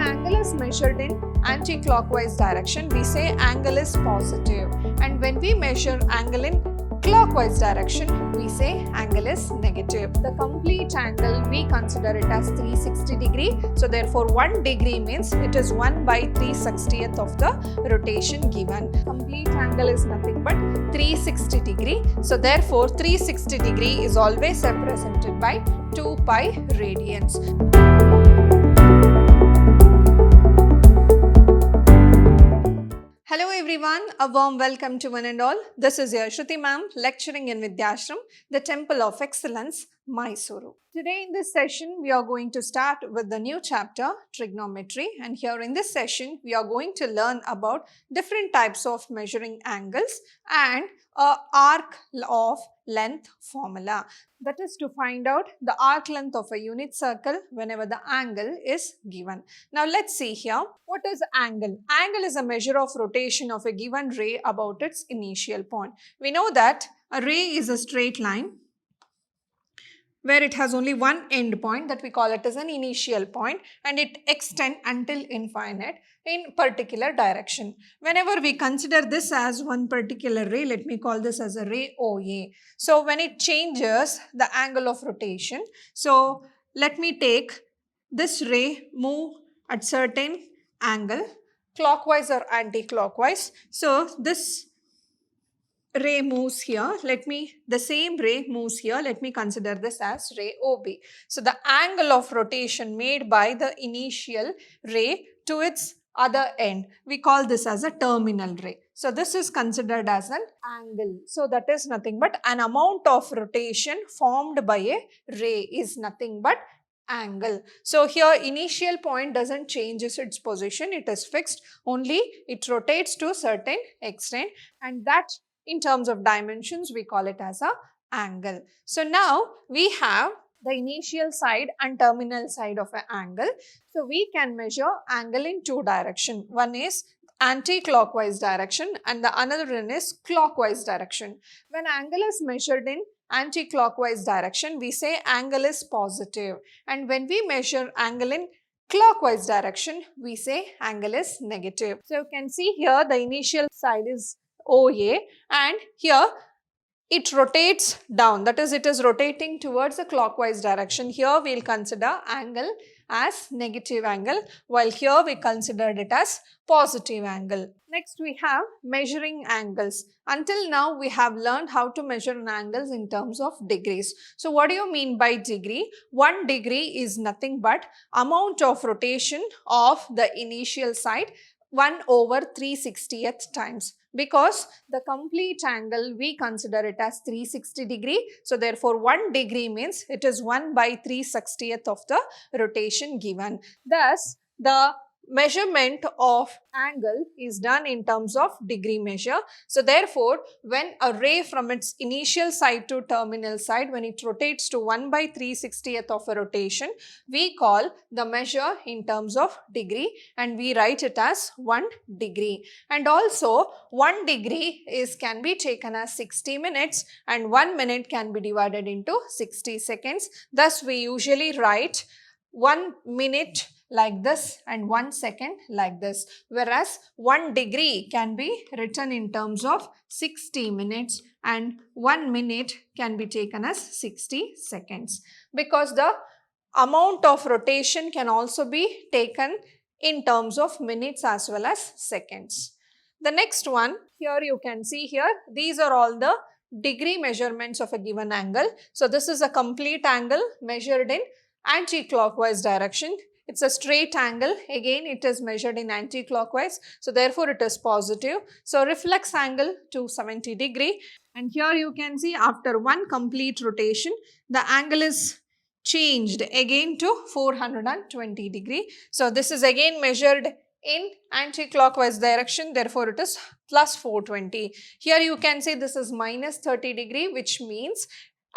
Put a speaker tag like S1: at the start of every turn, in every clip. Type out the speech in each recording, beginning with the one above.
S1: angle is measured in anti-clockwise direction, we say angle is positive. And when we measure angle in clockwise direction, we say angle is negative. The complete angle, we consider it as 360 degree. So therefore 1 degree means it is 1 by 3/60th of the rotation given. Complete angle is nothing but 360 degree. So therefore 360 degree is always represented by 2 pi radians. Hello everyone, a warm welcome to one and all. This is your Shruti ma'am lecturing in Vidhyaashram, the Temple of Excellence, Mysuru. Today in this session, we are going to start with the new chapter, Trigonometry. And here in this session, we are going to learn about different types of measuring angles and a arc of length formula. That is to find out the arc length of a unit circle whenever the angle is given. Now let's see here. What is angle? Angle is a measure of rotation of a given ray about its initial point. We know that a ray is a straight line where it has only one end point, that we call it as an initial point, and it extends until infinite in particular direction. Whenever we consider this as one particular ray, let me call this as a ray OA. So when it changes the angle of rotation, so let me take this ray move at certain angle, clockwise or anti-clockwise. So this ray moves here, the same ray moves here, let me consider this as ray OB. So the angle of rotation made by the initial ray to its other end, we call this as a terminal ray. So this is considered as an angle. So that is nothing but an amount of rotation formed by a ray is nothing but angle. So here initial point doesn't change its position, it is fixed, only it rotates to a certain extent, and that in terms of dimensions, we call it as a angle. So now we have the initial side and terminal side of an angle. So we can measure angle in two directions. One is anti-clockwise direction and the another one is clockwise direction. When angle is measured in anti-clockwise direction, we say angle is positive. And when we measure angle in clockwise direction, we say angle is negative. So you can see here the initial side is OA and here it rotates down, that is it is rotating towards the clockwise direction. Here we will consider angle as negative angle, while here we considered it as positive angle. Next we have measuring angles. Until now we have learned how to measure angles in terms of degrees. So what do you mean by degree? 1 degree is nothing but amount of rotation of the initial side 1 over 3/60th times. Because the complete angle, we consider it as 360 degree. So therefore 1 degree means it is 1 by 3/60th of the rotation given. Thus the measurement of angle is done in terms of degree measure. So therefore when a ray from its initial side to terminal side, when it rotates to 1 by 3/60th of a rotation, we call the measure in terms of degree and we write it as 1 degree. And also 1 degree can be taken as 60 minutes and 1 minute can be divided into 60 seconds. Thus we usually write 1 minute like this and 1 second like this, whereas 1 degree can be written in terms of 60 minutes and 1 minute can be taken as 60 seconds, because the amount of rotation can also be taken in terms of minutes as well as seconds. The next one, here you can see here, these are all the degree measurements of a given angle. So this is a complete angle measured in anti-clockwise direction. It's a straight angle. Again, it is measured in anti-clockwise. So therefore, it is positive. So reflex angle 270 degree. And here you can see after one complete rotation, the angle is changed again to 420 degree. So this is again measured in anti-clockwise direction. Therefore, it is plus 420. Here you can see this is minus 30 degree, which means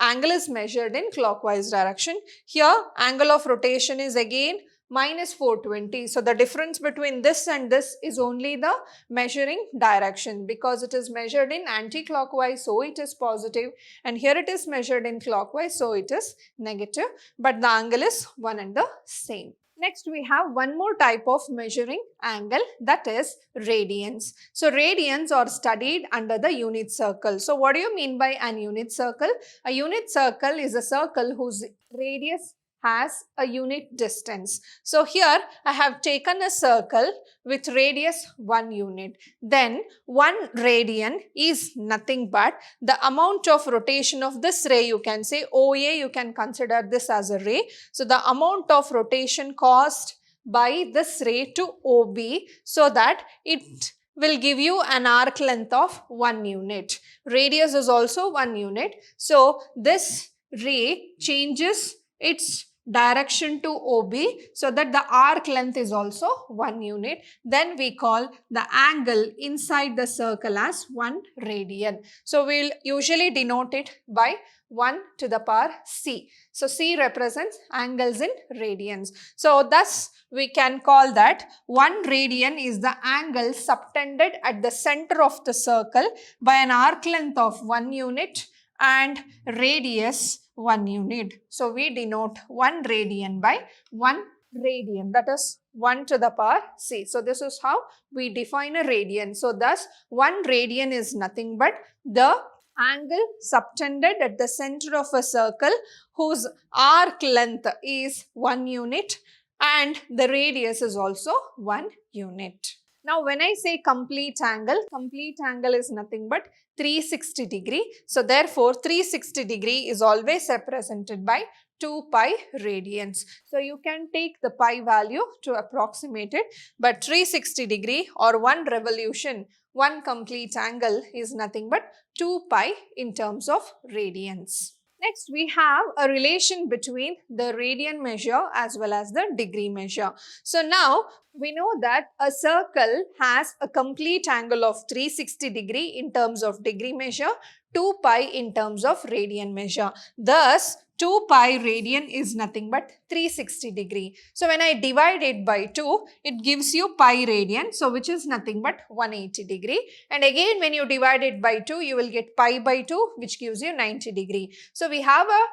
S1: angle is measured in clockwise direction. Here, angle of rotation is again minus 420. So the difference between this and this is only the measuring direction, because it is measured in anti-clockwise, so it is positive, and here it is measured in clockwise, so it is negative, but the angle is one and the same. Next, we have one more type of measuring angle, that is radians. So, radians are studied under the unit circle. So, what do you mean by an unit circle? A unit circle is a circle whose radius has a unit distance. So, here I have taken a circle with radius 1 unit. Then, 1 radian is nothing but the amount of rotation of this ray. You can say OA, you can consider this as a ray. So, the amount of rotation caused by this ray to OB, so that it will give you an arc length of 1 unit. Radius is also 1 unit. So, this ray changes its direction to OB, so that the arc length is also 1 unit. Then we call the angle inside the circle as 1 radian. So, we will usually denote it by 1 to the power C. So, C represents angles in radians. So, thus we can call that 1 radian is the angle subtended at the center of the circle by an arc length of 1 unit and radius 1 unit. So, we denote 1 radian by 1 radian, that is 1 to the power C. So, this is how we define a radian. So, thus 1 radian is nothing but the angle subtended at the center of a circle whose arc length is 1 unit and the radius is also 1 unit. Now, when I say complete angle is nothing but 360 degree. So, therefore, 360 degree is always represented by 2 pi radians. So, you can take the pi value to approximate it, but 360 degree or 1 revolution, 1 complete angle is nothing but 2 pi in terms of radians. Next, we have a relation between the radian measure as well as the degree measure. So, now we know that a circle has a complete angle of 360 degree in terms of degree measure, 2 pi in terms of radian measure. Thus, 2 pi radian is nothing but 360 degree. So, when I divide it by 2, it gives you pi radian, so which is nothing but 180 degree. And again, when you divide it by 2, you will get pi by 2, which gives you 90 degree. So, we have a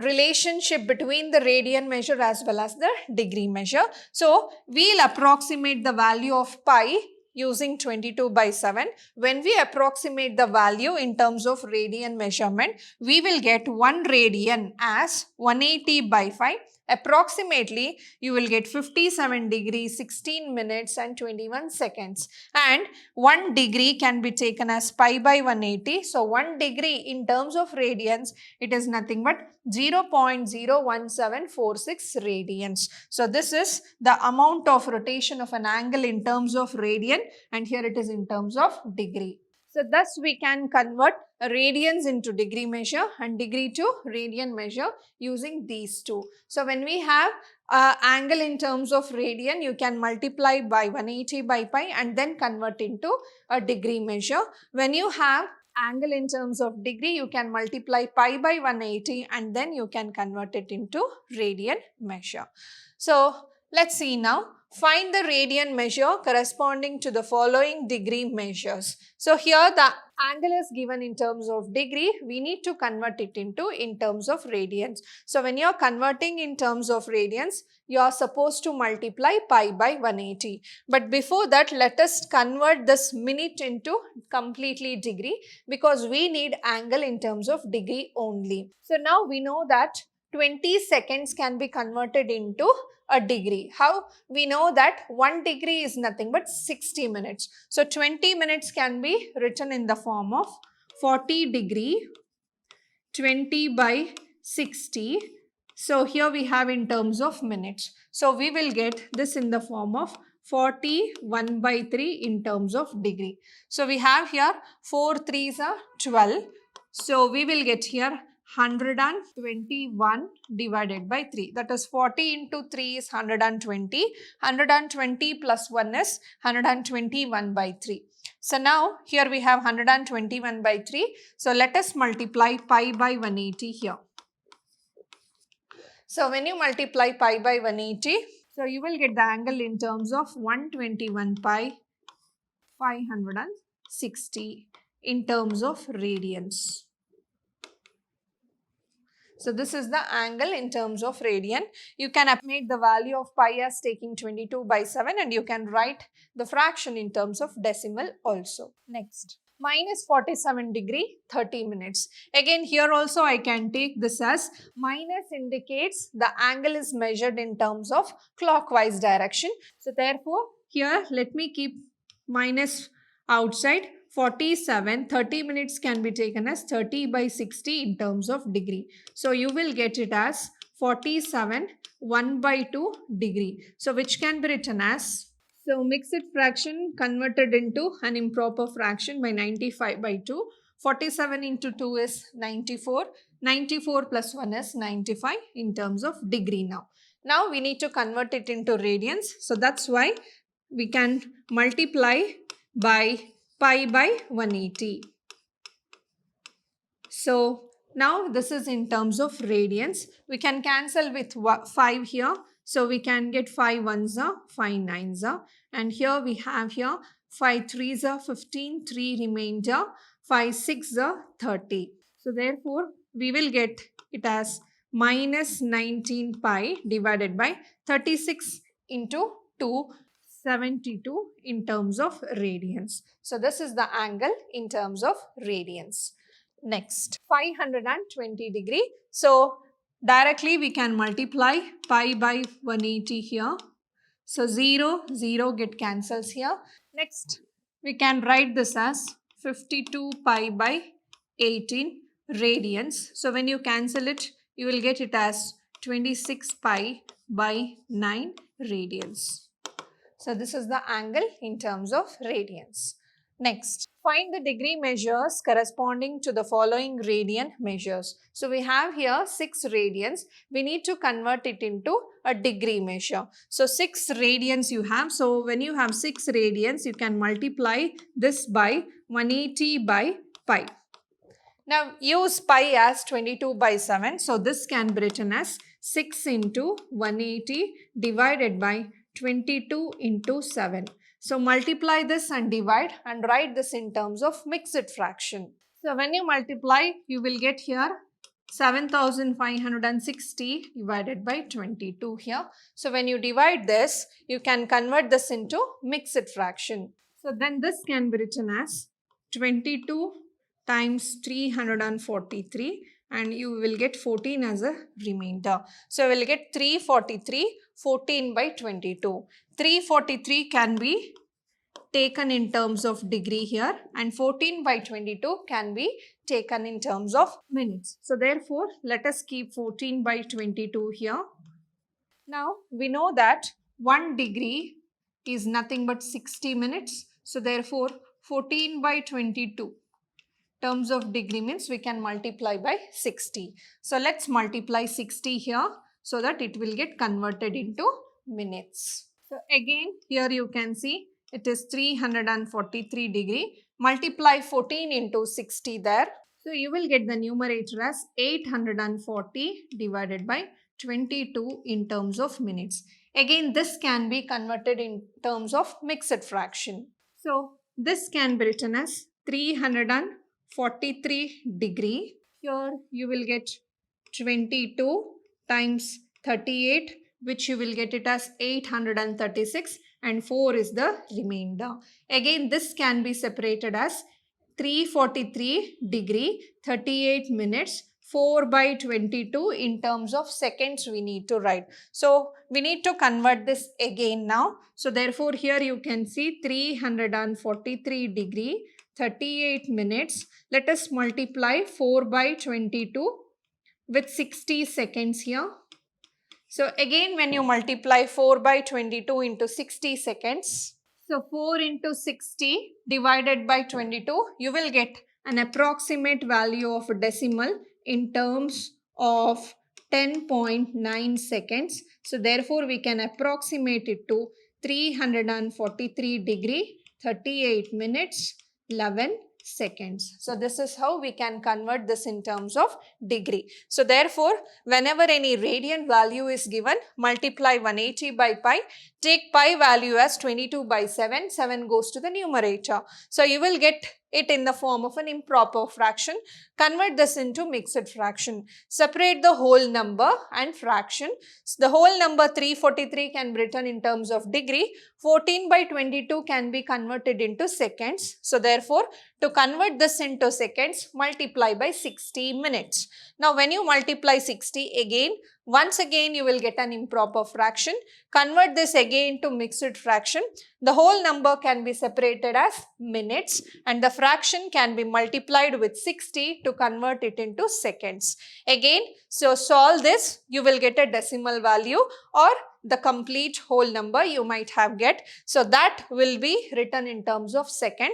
S1: relationship between the radian measure as well as the degree measure. So, we'll approximate the value of pi using 22 by 7. When we approximate the value in terms of radian measurement, we will get 1 radian as 180 by 5. Approximately, you will get 57 degrees, 16 minutes and 21 seconds. And 1 degree can be taken as pi by 180. So, 1 degree in terms of radians, it is nothing but 0.01746 radians. So, this is the amount of rotation of an angle in terms of radian, and here it is in terms of degree. So, thus we can convert radians into degree measure and degree to radian measure using these two. So, when we have angle in terms of radian, you can multiply by 180 by pi and then convert into a degree measure. When you have angle in terms of degree, you can multiply pi by 180 and then you can convert it into radian measure. So, let's see now. Find the radian measure corresponding to the following degree measures. So, here the angle is given in terms of degree. We need to convert it into in terms of radians. So, when you are converting in terms of radians, you are supposed to multiply pi by 180. But before that, let us convert this minute into completely degree, because we need angle in terms of degree only. So, now we know that 20 seconds can be converted into a degree. How? We know that 1 degree is nothing but 60 minutes. So, 20 minutes can be written in the form of 40 degree 20 by 60. So, here we have in terms of minutes. So, we will get this in the form of 41 by 3 in terms of degree. So, we have here 4 3s are 12. So, we will get here 121 divided by 3. That is 40 into 3 is 120. 120 plus 1 is 121 by 3. So, now here we have 121 by 3. So, let us multiply pi by 180 here. So, when you multiply pi by 180, so you will get the angle in terms of 121 pi 560 in terms of radians. So this is the angle in terms of radian. You can make the value of pi as taking 22/7 and you can write the fraction in terms of decimal also. Next, minus 47 degree 30 minutes. Again here also I can take this as minus indicates the angle is measured in terms of clockwise direction. So therefore here let me keep minus outside. 47, 30 minutes can be taken as 30/60 in terms of degree. So you will get it as 47 1/2 degree. So which can be written as, so mixed fraction converted into an improper fraction by 95/2. 47 into 2 is 94. 94 plus 1 is 95 in terms of degree now. Now we need to convert it into radians. So that's why we can multiply by pi by 180. So now this is in terms of radians. We can cancel with 5 here. So we can get 5 ones are 5 nines are. And here we have here 5 threes are 15, 3 remainder, 5 6 are 30. So therefore we will get it as minus 19 pi divided by 36 into 2. 72 in terms of radians. So this is the angle in terms of radians. Next, 520 degree. So directly we can multiply pi by 180 here. So 0, 0 get cancels here. Next, we can write this as 52 pi by 18 radians. So when you cancel it, you will get it as 26 pi by 9 radians. So this is the angle in terms of radians. Next, find the degree measures corresponding to the following radian measures. So we have here 6 radians. We need to convert it into a degree measure. So 6 radians you have. So when you have 6 radians, you can multiply this by 180 by pi. Now use pi as 22/7. So this can be written as 6 into 180 divided by 22 into 7. So multiply this and divide and write this in terms of mixed fraction. So when you multiply, you will get here 7560 divided by 22 here. So when you divide this, you can convert this into mixed fraction. So then this can be written as 22 times 343 and you will get 14 as a remainder. So we will get 343 14 by 22. 343 can be taken in terms of degree here and 14 by 22 can be taken in terms of minutes. So therefore, let us keep 14 by 22 here. Now we know that 1 degree is nothing but 60 minutes. So therefore, 14 by 22 terms of degree means we can multiply by 60. So let's multiply 60 here so that it will get converted into minutes. So again here you can see it is 343 degree. Multiply 14 into 60 there. So you will get the numerator as 840 divided by 22 in terms of minutes. Again this can be converted in terms of mixed fraction. So this can be written as 343 degree. Here you will get 22 times 38 which you will get it as 836 and 4 is the remainder. Again this can be separated as 343 degree 38 minutes 4 by 22 in terms of seconds we need to write. So we need to convert this again now. So therefore here you can see 343 degree 38 minutes. Let us multiply 4 by 22 with 60 seconds here. So again when you multiply 4 by 22 into 60 seconds. So 4 into 60 divided by 22, you will get an approximate value of a decimal in terms of 10.9 seconds. So therefore we can approximate it to 343 degree 38 minutes 11 seconds. So this is how we can convert this in terms of degree. So therefore, whenever any radian value is given, multiply 180 by pi, take pi value as 22/7, 7 goes to the numerator. So you will get it in the form of an improper fraction. Convert this into mixed fraction. Separate the whole number and fraction. So the whole number 343 can be written in terms of degree. 14 by 22 can be converted into seconds. So therefore, to convert this into seconds, multiply by 60 minutes. Now when you multiply 60 again, once again you will get an improper fraction. Convert this again to mixed fraction. The whole number can be separated as minutes and the fraction can be multiplied with 60 to convert it into seconds. Again, so solve this, you will get a decimal value or the complete whole number you might have get. So that will be written in terms of second.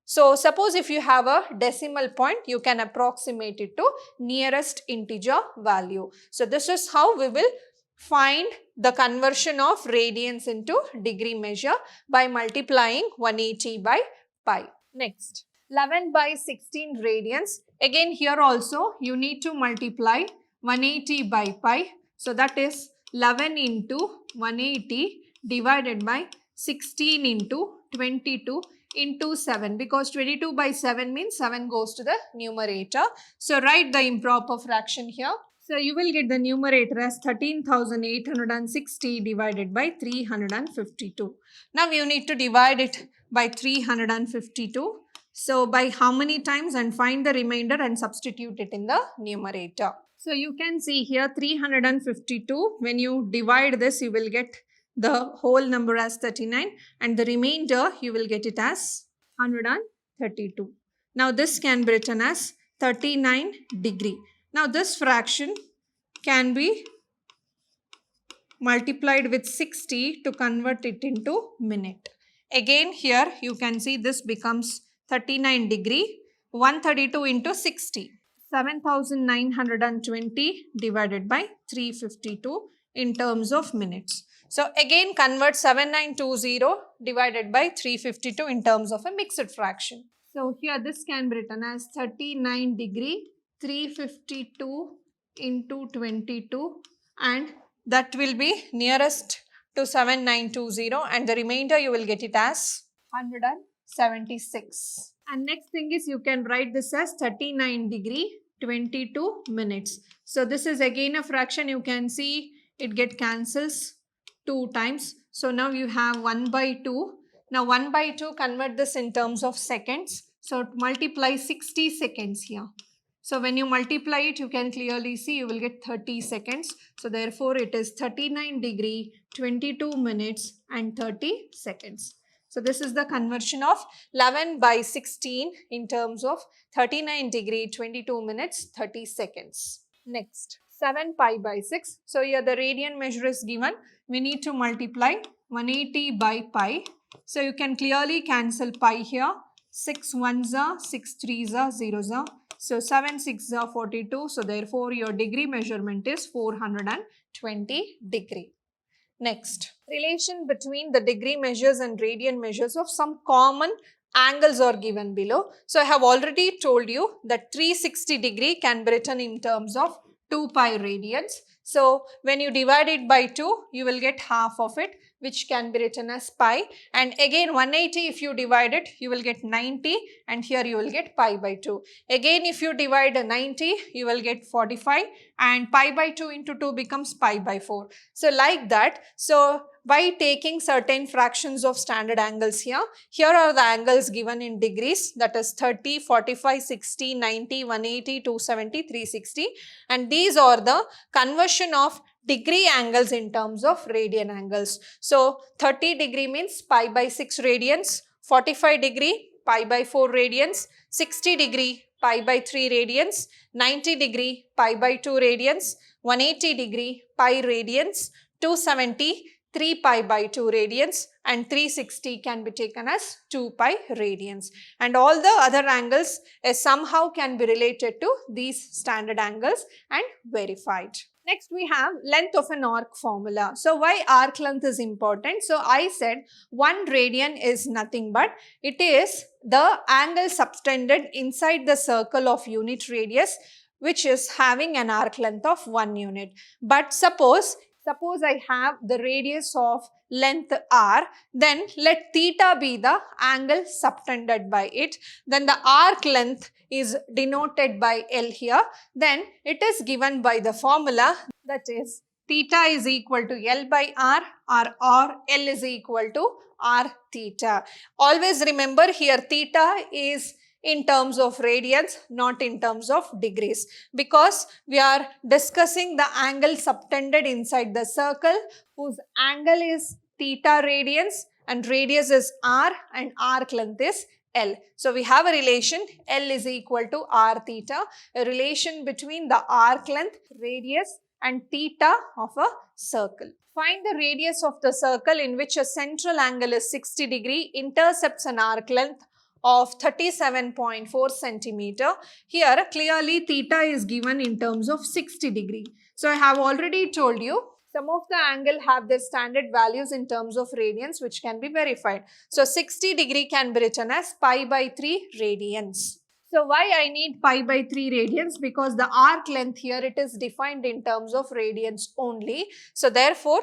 S1: So suppose if you have a decimal point, you can approximate it to nearest integer value. So this is how we will find the conversion of radians into degree measure by multiplying 180 by pi. Next, 11 by 16 radians. Again here also you need to multiply 180 by pi. So that is 11 into 180 divided by 16 into 22 into 7, because 22 by 7 means 7 goes to the numerator. So write the improper fraction here. So you will get the numerator as 13,860 divided by 352. Now you need to divide it by 352. So by how many times, and find the remainder and substitute it in the numerator. So you can see here 352, when you divide this you will get the whole number as 39 and the remainder you will get it as 132. Now this can be written as 39 degree. Now this fraction can be multiplied with 60 to convert it into minute. Again here you can see this becomes 39 degree, 132 into 60. 7,920 divided by 352 in terms of minutes. So again convert 7920 divided by 352 in terms of a mixed fraction. So here this can be written as 39 degree 352 into 22 and that will be nearest to 7920 and the remainder you will get it as 176. And next thing is you can write this as 39 degree 22 minutes. So this is again a fraction, you can see it get cancels 2 times. So now you have 1 by 2. Now 1 by 2 convert this in terms of seconds. So multiply 60 seconds here. So when you multiply it, you can clearly see you will get 30 seconds. So therefore it is 39 degree 22 minutes and 30 seconds. So this is the conversion of 11 by 16 in terms of 39 degree 22 minutes 30 seconds. Next, 7 pi by 6. So here the radian measure is given. We need to multiply 180 by pi. So you can clearly cancel pi here. 6 1s are, 6 3s are, 0s are. So 7 6s are 42. So therefore your degree measurement is 420 degree. Next, relation between the degree measures and radian measures of some common angles are given below. So I have already told you that 360 degree can be written in terms of 2 pi radians. So when you divide it by 2, you will get half of it, which can be written as pi. And again 180 if you divide it, you will get 90 and here you will get pi by 2. Again if you divide 90, you will get 45 and pi by 2 into 2 becomes pi by 4. So like that, so by taking certain fractions of standard angles here are the angles given in degrees, that is 30, 45, 60, 90, 180, 270, 360 and these are the conversion of degree angles in terms of radian angles. So 30 degree means pi by 6 radians, 45 degree pi by 4 radians, 60 degree pi by 3 radians, 90 degree pi by 2 radians, 180 degree pi radians, 270 3 pi by 2 radians and 360 can be taken as 2 pi radians. And all the other angles somehow can be related to these standard angles and verified. Next we have length of an arc formula. So why arc length is important? So I said 1 radian is nothing but it is the angle subtended inside the circle of unit radius which is having an arc length of 1 unit. But suppose Suppose I have the radius of length r, then let theta be the angle subtended by it. Then the arc length is denoted by L here. Then it is given by the formula, that is theta is equal to L by R, or L is equal to R theta. Always remember here theta is in terms of radians, not in terms of degrees, because we are discussing the angle subtended inside the circle whose angle is theta radians and radius is R and arc length is L. So we have a relation L is equal to R theta, a relation between the arc length, radius and theta of a circle. Find the radius of the circle in which a central angle is 60 degree, intercepts an arc length of 37.4 centimeter. Here clearly theta is given in terms of 60 degree. So I have already told you some of the angle have their standard values in terms of radians which can be verified. So 60 degree can be written as pi by 3 radians. So why I need pi by 3 radians? Because the arc length here it is defined in terms of radians only. So therefore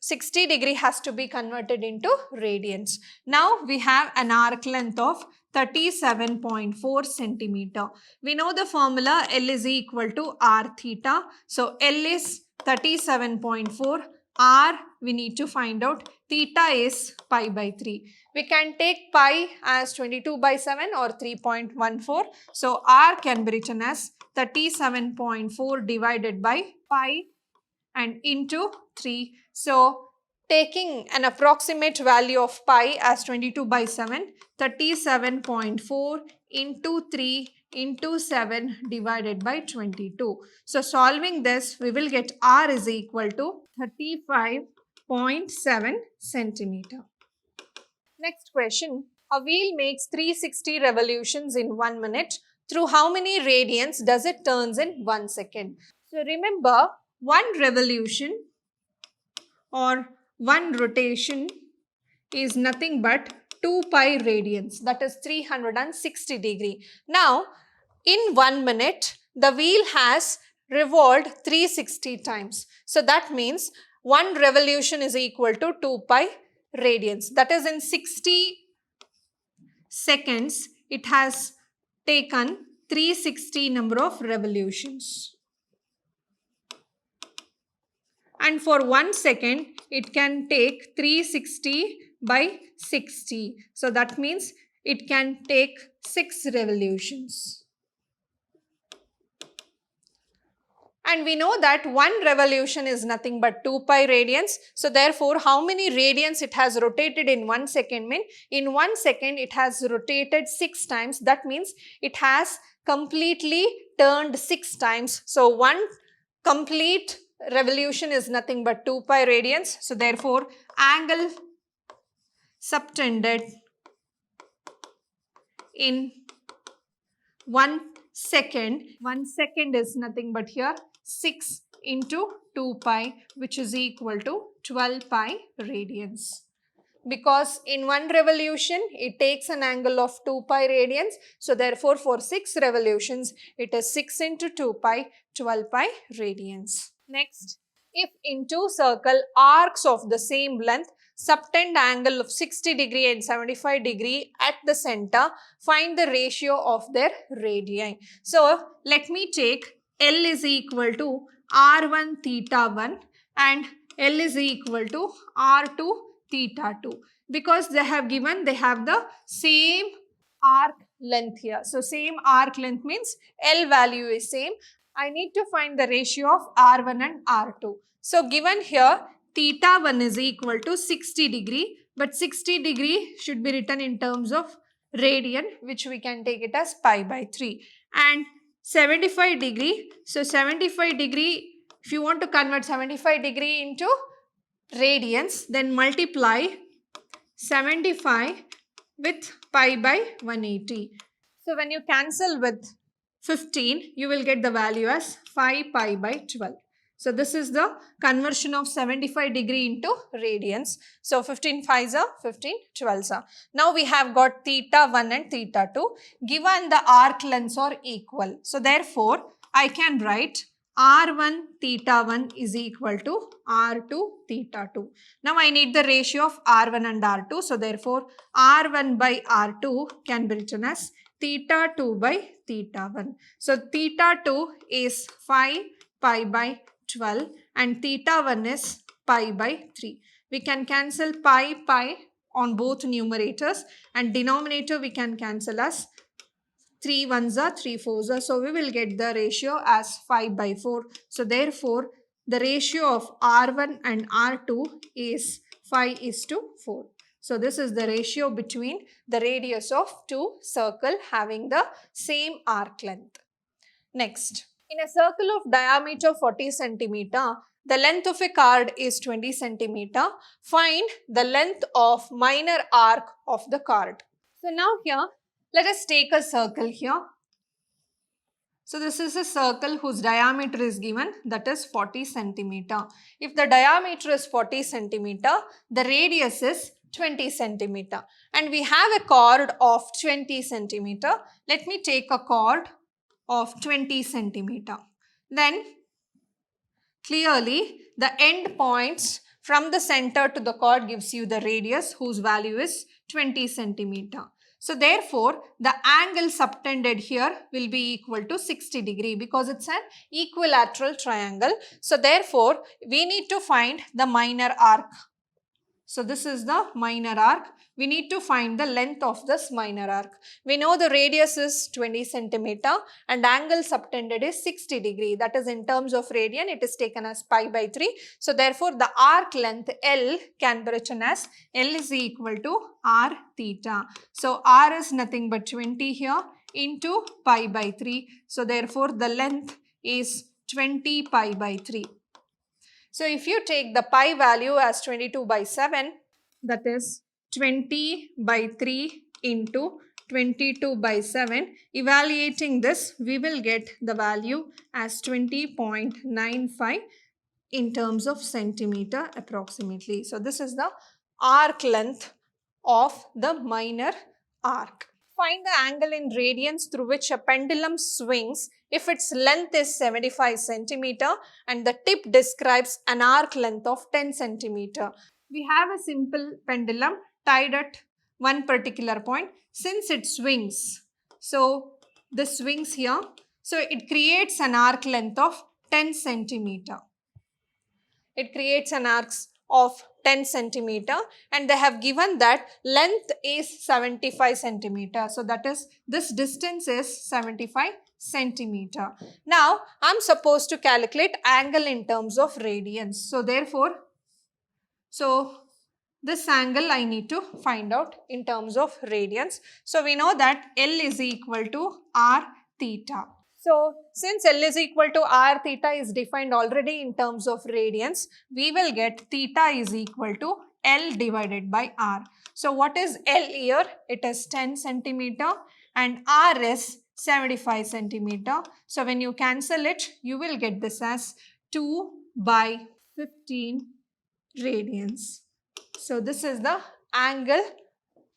S1: 60 degree has to be converted into radians. Now we have an arc length of 37.4 centimeter. We know the formula L is equal to R theta. So L is 37.4. R we need to find out. Theta is pi by 3. We can take pi as 22 by 7 or 3.14. So R can be written as 37.4 divided by pi and into 3. So taking an approximate value of pi as 22 by 7, 37.4 into 3 into 7 divided by 22. So solving this, we will get R is equal to 35.7 centimeter. Next question. A wheel makes 360 revolutions in 1 minute. Through how many radians does it turns in 1 second? So remember, one revolution or one rotation is nothing but 2 pi radians, that is 360 degree. Now, in 1 minute, the wheel has revolved 360 times. So that means one revolution is equal to 2 pi radians. That is in 60 seconds, it has taken 360 number of revolutions. And for 1 second, it can take 360 by 60. So that means it can take 6 revolutions. And we know that one revolution is nothing but 2 pi radians. So therefore, how many radians it has rotated in 1 second mean? In 1 second, it has rotated 6 times. That means it has completely turned 6 times. So one complete revolution is nothing but 2 pi radians. So therefore, angle subtended in 1 second. 1 second is nothing but here 6 into 2 pi, which is equal to 12 pi radians. Because in one revolution, it takes an angle of 2 pi radians. So therefore, for 6 revolutions, it is 6 into 2 pi, 12 pi radians. Next, if in two circle arcs of the same length subtend angle of 60 degree and 75 degree at the center, find the ratio of their radii. So let me take L is equal to R1 theta 1 and L is equal to R2 theta 2. Because they have the same arc length here. So same arc length means L value is same. I need to find the ratio of R1 and R2. So given here, theta 1 is equal to 60 degree, but 60 degree should be written in terms of radian, which we can take it as pi by 3. And 75 degree, so 75 degree, if you want to convert 75 degree into radians, then multiply 75 with pi by 180. So when you cancel with 15, you will get the value as 5 pi by 12. So this is the conversion of 75 degree into radians. So 15 5s are 15 12s are. Now we have got theta 1 and theta 2. Given the arc lengths are equal. So therefore, I can write r1 theta 1 is equal to r2 theta 2. Now I need the ratio of r1 and r2. So therefore r1 by r2 can be written as theta 2 by theta 1. So theta 2 is 5 pi by 12 and theta 1 is pi by 3. We can cancel pi on both numerators and denominator we can cancel as 3 ones are 3 fours are. So we will get the ratio as 5 by 4. So therefore the ratio of R1 and R2 is 5 is to 4. So this is the ratio between the radius of two circle having the same arc length. Next, in a circle of diameter 40 centimeter, the length of a card is 20 centimeter. Find the length of minor arc of the card. So now here, let us take a circle here. So this is a circle whose diameter is given, that is 40 centimeter. If the diameter is 40 centimeter, the radius is 20 centimeter. And we have a chord of 20 centimeter. Let me take a chord of 20 centimeter. Then clearly the end points from the center to the chord gives you the radius whose value is 20 centimeter. So therefore the angle subtended here will be equal to 60 degree because it's an equilateral triangle. So therefore we need to find the minor arc. So this is the minor arc. We need to find the length of this minor arc. We know the radius is 20 centimeter and angle subtended is 60 degree. That is in terms of radian, it is taken as pi by 3. So therefore the arc length L can be written as L is equal to r theta. So r is nothing but 20 here into pi by 3. So therefore the length is 20 pi by 3. So if you take the pi value as 22 by 7, that is 20 by 3 into 22 by 7, evaluating this, we will get the value as 20.95 in terms of centimeter approximately. So this is the arc length of the minor arc. Find the angle in radians through which a pendulum swings if its length is 75 centimeter and the tip describes an arc length of 10 centimeter. We have a simple pendulum tied at one particular point. Since it swings, so this swings here, so it creates an arc length of 10 centimeter. It creates an arc of 10 centimeter and they have given that length is 75 centimeter. So that is, this distance is 75 centimeter. Now I am supposed to calculate angle in terms of radians. So therefore, this angle I need to find out in terms of radians. So we know that L is equal to r theta. So since L is equal to r theta is defined already in terms of radians, we will get theta is equal to L divided by r. So what is L here? It is 10 centimeter and r is 75 centimeter. So when you cancel it, you will get this as 2 by 15 radians. So this is the angle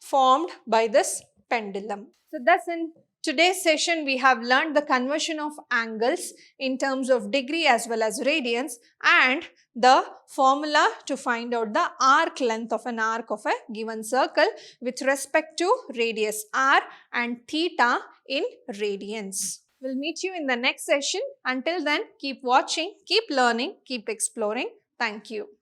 S1: formed by this pendulum. So thus in today's session, we have learned the conversion of angles in terms of degree as well as radians and the formula to find out the arc length of an arc of a given circle with respect to radius r and theta in radians. We'll meet you in the next session. Until then, keep watching, keep learning, keep exploring. Thank you.